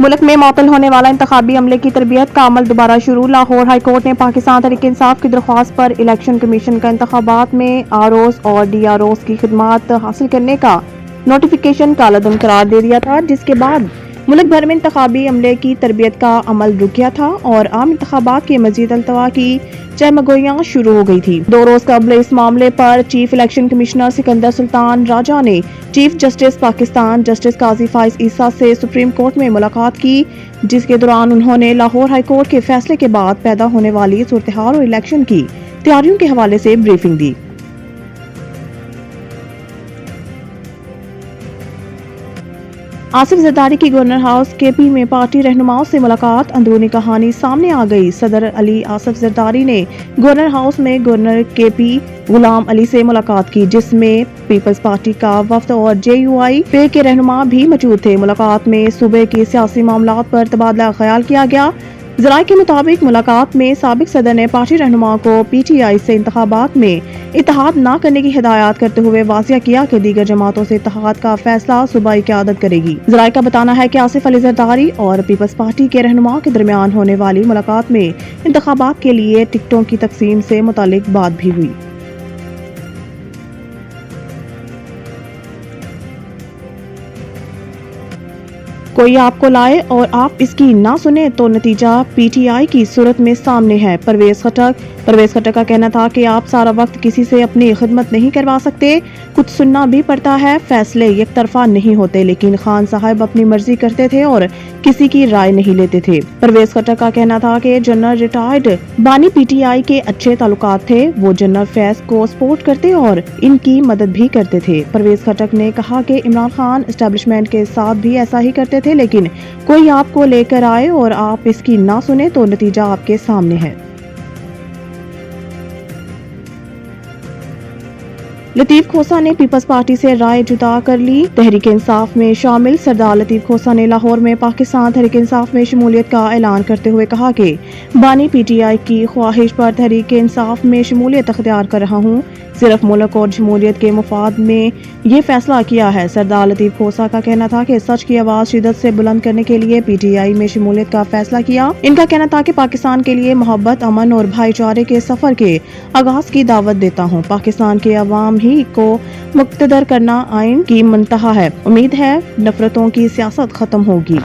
ملک میں معطل ہونے والا انتخابی عملے کی تربیت کا عمل دوبارہ شروع۔ لاہور ہائی کورٹ نے پاکستان تحریک انصاف کی درخواست پر الیکشن کمیشن کا انتخابات میں آر اوز اور ڈی آر اوز کی خدمات حاصل کرنے کا نوٹیفیکیشن کالعدم قرار دے دیا تھا، جس کے بعد ملک بھر میں انتخابی عملے کی تربیت کا عمل رک گیا تھا اور عام انتخابات کے مزید التوا کی چہمگوئیاں شروع ہو گئی تھی۔ 2 روز قبل اس معاملے پر چیف الیکشن کمشنر سکندر سلطان راجہ نے چیف جسٹس پاکستان جسٹس قاضی فائز عیسیٰ سے سپریم کورٹ میں ملاقات کی، جس کے دوران انہوں نے لاہور ہائی کورٹ کے فیصلے کے بعد پیدا ہونے والی صورتحال اور الیکشن کی تیاریوں کے حوالے سے بریفنگ دی۔ آصف زرداری کی گورنر ہاؤس کے پی میں پارٹی رہنماؤں سے ملاقات، اندرونی کہانی سامنے آ گئی۔ صدر علی آصف زرداری نے گورنر ہاؤس میں گورنر کے پی غلام علی سے ملاقات کی، جس میں پیپلز پارٹی کا وفد اور جے یو آئی پے کے رہنما بھی موجود تھے۔ ملاقات میں صوبے کے سیاسی معاملات پر تبادلہ خیال کیا گیا۔ ذرائع کے مطابق ملاقات میں سابق صدر نے پارٹی رہنما کو پی ٹی آئی سے انتخابات میں اتحاد نہ کرنے کی ہدایات کرتے ہوئے واضح کیا کہ دیگر جماعتوں سے اتحاد کا فیصلہ صوبائی قیادت کرے گی۔ ذرائع کا بتانا ہے کہ آصف علی زرداری اور پیپلز پارٹی کے رہنماؤں کے درمیان ہونے والی ملاقات میں انتخابات کے لیے ٹکٹوں کی تقسیم سے متعلق بات بھی ہوئی۔ کوئی آپ کو لائے اور آپ اس کی نہ سنیں تو نتیجہ پی ٹی آئی کی صورت میں سامنے ہے۔ پرویز خٹک کا کہنا تھا کہ آپ سارا وقت کسی سے اپنی خدمت نہیں کروا سکتے، کچھ سننا بھی پڑتا ہے، فیصلے یک طرفہ نہیں ہوتے، لیکن خان صاحب اپنی مرضی کرتے تھے اور کسی کی رائے نہیں لیتے تھے۔ پرویز خٹک کا کہنا تھا کہ جنرل ریٹائرڈ بانی پی ٹی آئی کے اچھے تعلقات تھے، وہ جنرل فیض کو سپورٹ کرتے اور ان کی مدد بھی کرتے تھے۔ پرویز خٹک نے کہا کہ عمران خان اسٹیبلشمنٹ کے ساتھ بھی ایسا ہی کرتے تھے، لیکن کوئی آپ کو لے کر آئے اور آپ اس کی نہ سنیں تو نتیجہ آپ کے سامنے ہے۔ لطیف کھوسہ نے پیپلز پارٹی سے رائے جدا کر لی، تحریک انصاف میں شامل۔ سردار لطیف کھوسہ نے لاہور میں پاکستان تحریک انصاف میں شمولیت کا اعلان کرتے ہوئے کہا کہ بانی پی ٹی آئی کی خواہش پر تحریک انصاف میں شمولیت اختیار کر رہا ہوں، صرف ملک اور جمہوریت کے مفاد میں یہ فیصلہ کیا ہے۔ سردار لطیف کھوسہ کا کہنا تھا کہ سچ کی آواز شدت سے بلند کرنے کے لیے پی ٹی آئی میں شمولیت کا فیصلہ کیا۔ ان کا کہنا تھا کہ پاکستان کے لیے محبت، امن اور بھائی چارے کے سفر کے آغاز کی دعوت دیتا ہوں۔ پاکستان کے عوام ہی کو مقتدر کرنا آئین کی منتہا ہے۔ امید ہے نفرتوں کی سیاست ختم ہوگی۔